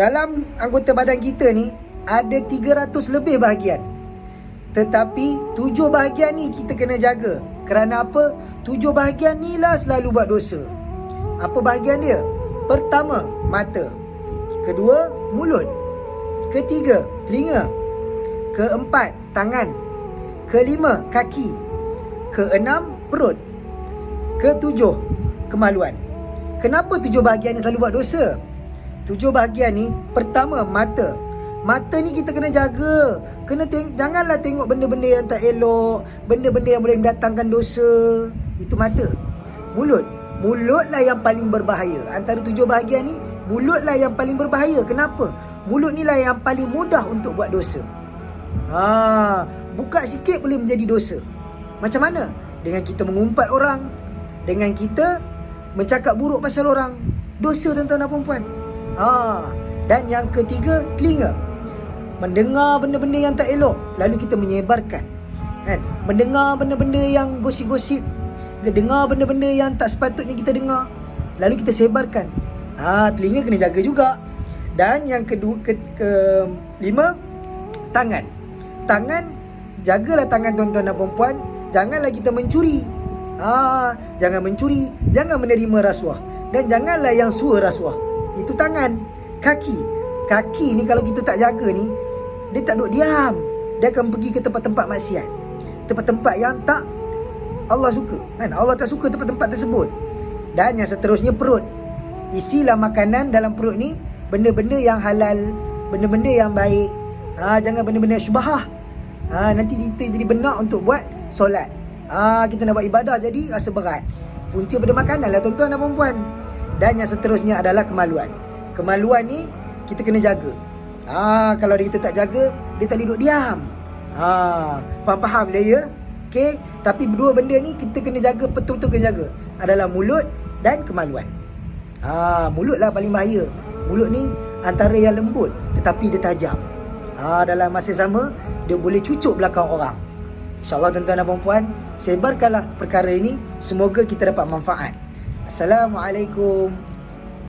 dalam anggota badan kita ni ada 300 lebih bahagian. Tetapi 7 bahagian ni kita kena jaga. Kerana apa? 7 bahagian ni lah selalu buat dosa. Apa bahagian dia? Pertama, mata. Kedua, mulut. Ketiga, telinga. Keempat, tangan. Kelima, kaki. Keenam, perut. Ketujuh, kemaluan. Kenapa 7 bahagian ni selalu buat dosa? 7 bahagian ni, pertama, mata. Mata ni kita kena jaga. Janganlah tengok benda-benda yang tak elok, benda-benda yang boleh mendatangkan dosa. Itu mata. Mulut. Mulutlah yang paling berbahaya. Antara 7 bahagian ni, mulutlah yang paling berbahaya. Kenapa? Mulut ni lah yang paling mudah untuk buat dosa. Buka sikit boleh menjadi dosa. Macam mana? Dengan kita mengumpat orang, dengan kita mencakap buruk pasal orang. Dosa, tuan-tuan dan puan-puan. Dan yang ketiga, telinga. Mendengar benda-benda yang tak elok, lalu kita menyebarkan, kan? Mendengar benda-benda yang gosip-gosip, dengar benda-benda yang tak sepatutnya kita dengar, lalu kita sebarkan. Telinga kena jaga juga. Dan yang kelima, tangan. Tangan, jagalah tangan, tuan-tuan dan puan-puan. Janganlah kita mencuri. Jangan mencuri, jangan menerima rasuah, dan janganlah yang suka rasuah. Itu tangan. Kaki ni kalau kita tak jaga ni, dia tak duduk diam. Dia akan pergi ke tempat-tempat maksiat, tempat-tempat yang tak Allah suka, kan? Allah tak suka tempat-tempat tersebut. Dan yang seterusnya, perut. Isilah makanan dalam perut ni benda-benda yang halal, benda-benda yang baik. Jangan benda-benda syubhah. Nanti kita jadi benak untuk buat solat. Kita nak buat ibadah jadi rasa berat. Punca pada makanan lah, tuan-tuan dan puan-puan. Dan yang seterusnya adalah kemaluan. Kemaluan ni kita kena jaga. Kalau kita tak jaga, dia tak boleh duduk diam. Faham-faham lah ya? Okay? Tapi dua benda ni kita kena jaga, betul-betul kena jaga. Adalah mulut dan kemaluan. Mulut lah paling bahaya. Mulut ni antara yang lembut tetapi dia tajam. Dalam masa sama, dia boleh cucuk belakang orang. InsyaAllah tuan-tuan dan puan-puan, sebarkanlah perkara ini. Semoga kita dapat manfaat. Assalamualaikum.